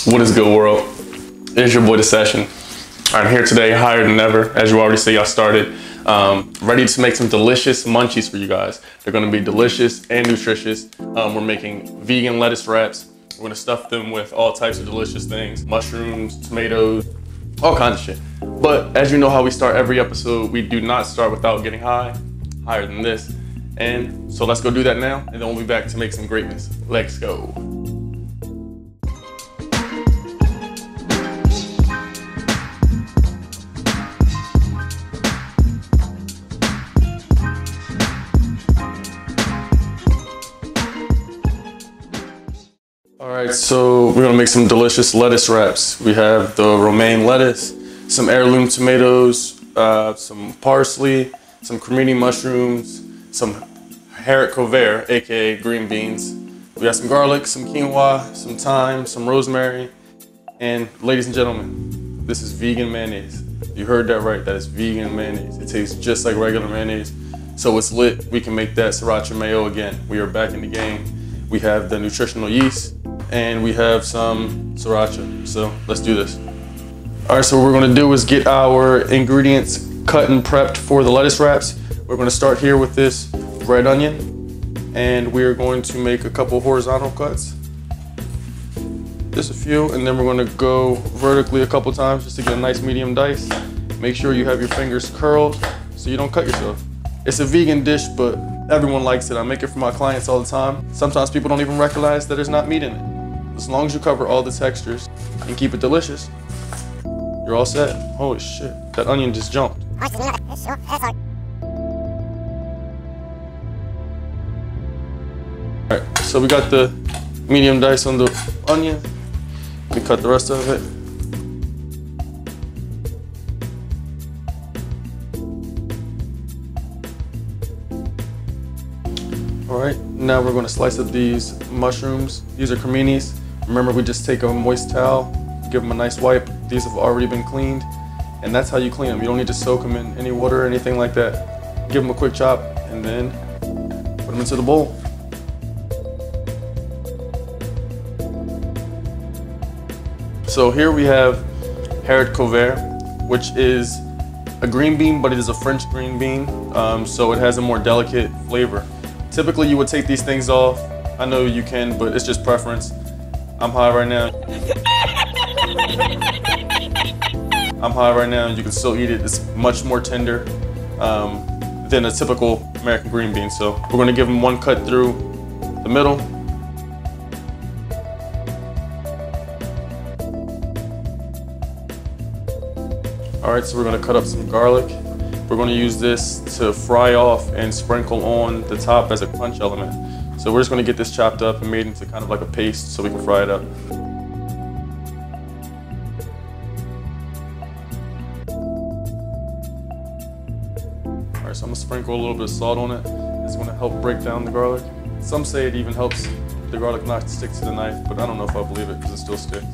What is good, world? It's your boy, The Session. I'm here today, higher than ever. As you already see, I started. Ready to make some delicious munchies for you guys. They're gonna be delicious and nutritious. We're making vegan lettuce wraps. We're gonna stuff them with all types of delicious things. Mushrooms, tomatoes, all kinds of shit. But as you know how we start every episode, we do not start without getting higher than this. And so let's go do that now, and then we'll be back to make some greatness. Let's go. Alright, so we're gonna make some delicious lettuce wraps. We have the romaine lettuce, some heirloom tomatoes, some parsley, some cremini mushrooms, some haricot vert, aka green beans. We got some garlic, some quinoa, some thyme, some rosemary, and ladies and gentlemen, this is vegan mayonnaise. You heard that right, that is vegan mayonnaise. It tastes just like regular mayonnaise, so it's lit. We can make that sriracha mayo again. We are back in the game. We have the nutritional yeast, and we have some sriracha, so let's do this. All right, so what we're gonna do is get our ingredients cut and prepped for the lettuce wraps. We're gonna start here with this red onion, and we're going to make a couple horizontal cuts. Just a few, and then we're gonna go vertically a couple times just to get a nice medium dice. Make sure you have your fingers curled so you don't cut yourself. It's a vegan dish, but everyone likes it. I make it for my clients all the time. Sometimes people don't even recognize that there's not meat in it. As long as you cover all the textures and keep it delicious, you're all set. Holy shit, that onion just jumped. Alright, so we got the medium dice on the onion. We cut the rest of it. Alright, now we're going to slice up these mushrooms. These are creminis. Remember, we just take a moist towel, give them a nice wipe. These have already been cleaned, and that's how you clean them. You don't need to soak them in any water or anything like that. Give them a quick chop, and then put them into the bowl. So here we have haricot vert, which is a green bean, but it is a French green bean, so it has a more delicate flavor. Typically, you would take these things off. I know you can, but it's just preference. I'm high right now. And you can still eat it. It's much more tender than a typical American green bean. So we're gonna give them one cut through the middle. All right, so we're gonna cut up some garlic. We're gonna use this to fry off and sprinkle on the top as a crunch element. So we're just gonna get this chopped up and made into kind of like a paste so we can fry it up. All right, so I'm gonna sprinkle a little bit of salt on it. It's gonna help break down the garlic. Some say it even helps the garlic not stick to the knife, but I don't know if I believe it because it still sticks.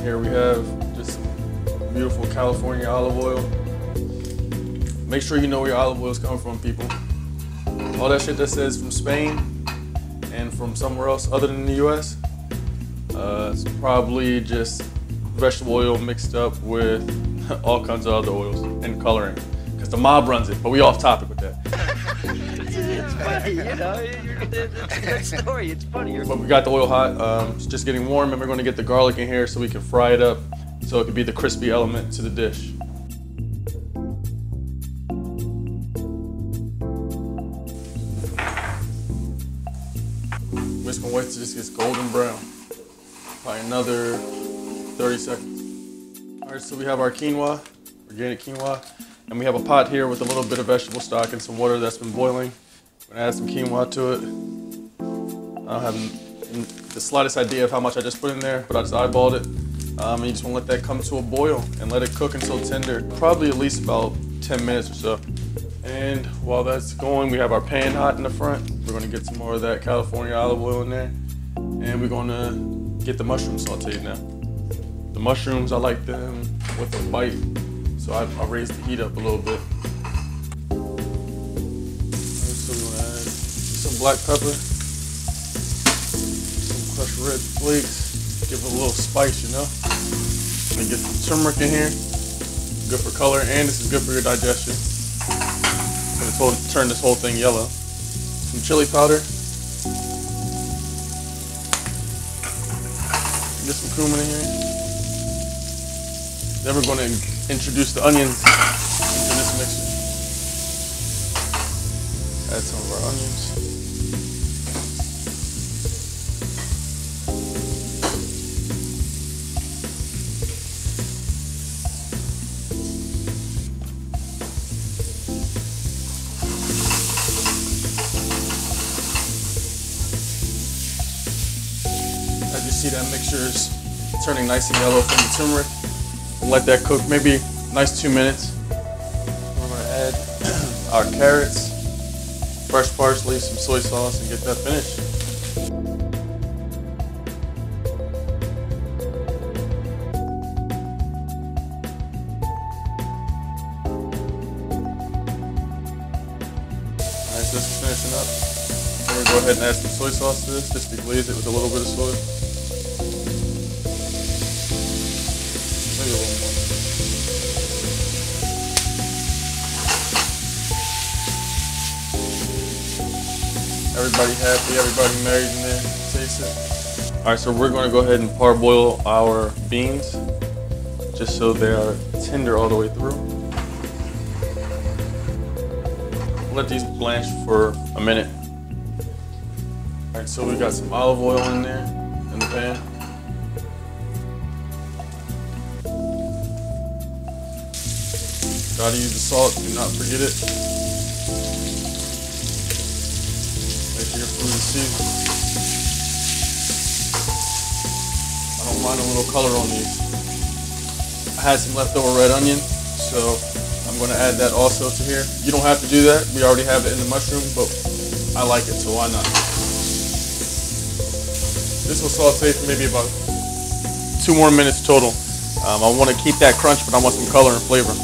Here we have just some beautiful California olive oil. Make sure you know where your olive oil is coming from, people. All that shit that says from Spain and from somewhere else other than the US, it's probably just vegetable oil mixed up with all kinds of other oils and coloring. Because the mob runs it, but we off topic with that. It's funny, you know, it's a good story, it's funny. But we got the oil hot, it's just getting warm, and we're gonna get the garlic in here so we can fry it up so it can be the crispy element to the dish. We're just gonna wait till this gets golden brown. Probably another 30 seconds. All right, so we have our quinoa, organic quinoa, and we have a pot here with a little bit of vegetable stock and some water that's been boiling. We're gonna add some quinoa to it. I don't have the slightest idea of how much I just put in there, but I just eyeballed it. And you just want to let that come to a boil and let it cook until tender, probably at least about 10 minutes or so. And while that's going, we have our pan hot in the front. We're gonna get some more of that California olive oil in there. And we're gonna get the mushrooms sauteed now. The mushrooms, I like them with a bite, so I raised the heat up a little bit. So we're gonna add some black pepper, some crushed red flakes, give it a little spice, you know? And get some turmeric in here, good for color, and this is good for your digestion. Gonna turn this whole thing yellow. Some chili powder. Get some cumin in here. Then we're going to introduce the onions into this mixture. Add some of our onions. As you see, that mixture is turning nice and yellow from the turmeric. Let that cook maybe a nice 2 minutes. We're going to add our carrots, fresh parsley, some soy sauce, and get that finished. Alright, so this is finishing up. We're going to go ahead and add some soy sauce to this, just to glaze it with a little bit of soy. Maybe a little more. Everybody happy, everybody married in there, taste it. Alright, so we're going to go ahead and parboil our beans, just so they are tender all the way through. Let these blanch for a minute. Alright, so we got some olive oil in there, in the pan. Gotta use the salt, do not forget it. Make sure your food is seasoned. I don't mind a little color on these. I had some leftover red onion, so I'm gonna add that also to here. You don't have to do that, we already have it in the mushroom, but I like it, so why not? This will saute for maybe about 2 more minutes total. I wanna keep that crunch, but I want some color and flavor.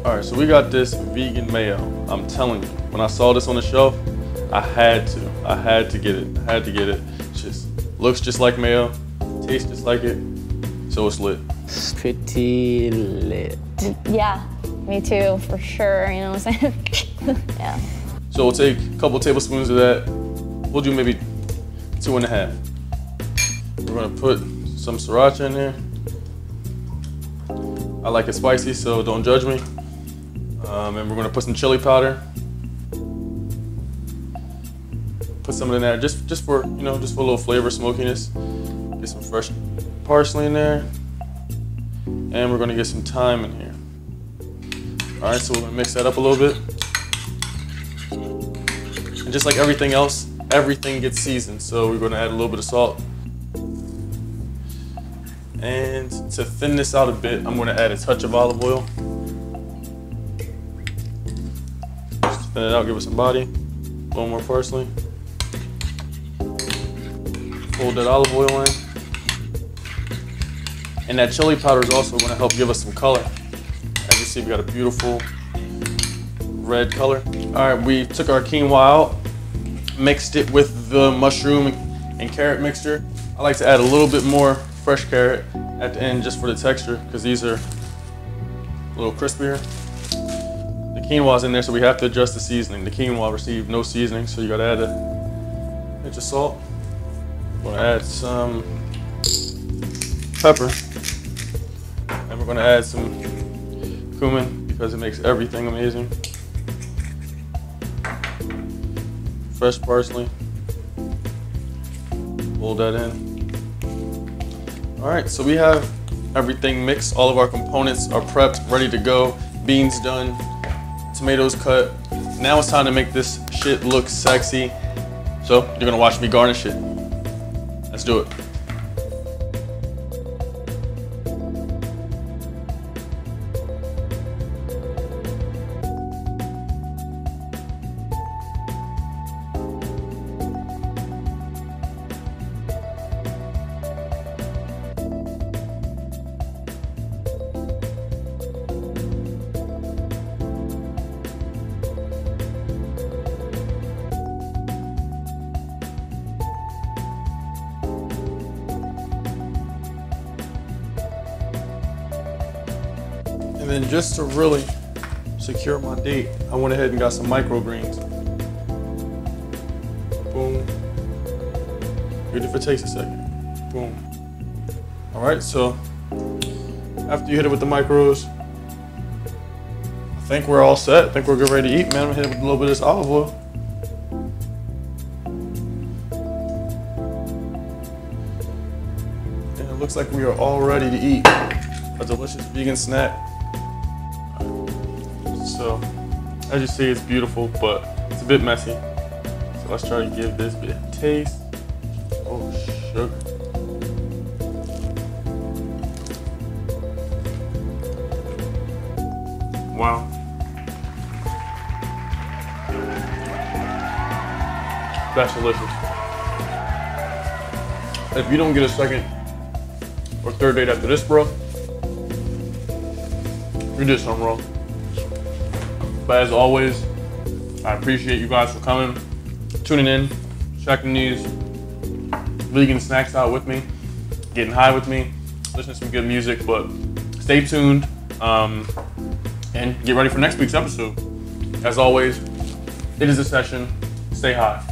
Alright, so we got this vegan mayo. I'm telling you, when I saw this on the shelf, I had to get it. It just looks just like mayo, tastes just like it, so it's lit. It's pretty lit. Yeah, me too, for sure, you know what I'm saying? Yeah. So we'll take a couple tablespoons of that. We'll do maybe 2.5. We're gonna put some sriracha in there. I like it spicy, so don't judge me. And we're gonna put some chili powder. Put some in there just for, you know, just for a little flavor, smokiness. Get some fresh parsley in there. And we're gonna get some thyme in here. All right, so we're gonna mix that up a little bit. And just like everything else, everything gets seasoned. So we're gonna add a little bit of salt. And to thin this out a bit, I'm gonna add a touch of olive oil. Just thin it out, give it some body. A little more parsley. Fold that olive oil in. And that chili powder is also gonna help give us some color. As you see, we got a beautiful red color. All right, we took our quinoa out, mixed it with the mushroom and carrot mixture. I like to add a little bit more fresh carrot at the end just for the texture, because these are a little crispier. The quinoa's in there, so we have to adjust the seasoning. The quinoa received no seasoning, so you gotta add a pinch of salt. We're gonna add some pepper, and we're gonna add some cumin because it makes everything amazing. Fresh parsley. Fold that in. All right, so we have everything mixed. All of our components are prepped, ready to go. Beans done, tomatoes cut. Now it's time to make this shit look sexy. So you're gonna watch me garnish it. Let's do it. And then just to really secure my date, I went ahead and got some microgreens. Boom. Good if it takes a second. Boom. All right, so after you hit it with the micros, I think we're all set. I think we're good ready to eat, man. I'm gonna hit it with a little bit of this olive oil. And it looks like we are all ready to eat a delicious vegan snack. So, as you see, it's beautiful, but it's a bit messy. So let's try to give this bit a taste. Oh, sugar. Wow. That's delicious. If you don't get a second or third date after this, bro, you did something wrong. But as always, I appreciate you guys for coming, tuning in, checking these vegan snacks out with me, getting high with me, listening to some good music. But stay tuned and get ready for next week's episode. As always, it is a session. Stay high.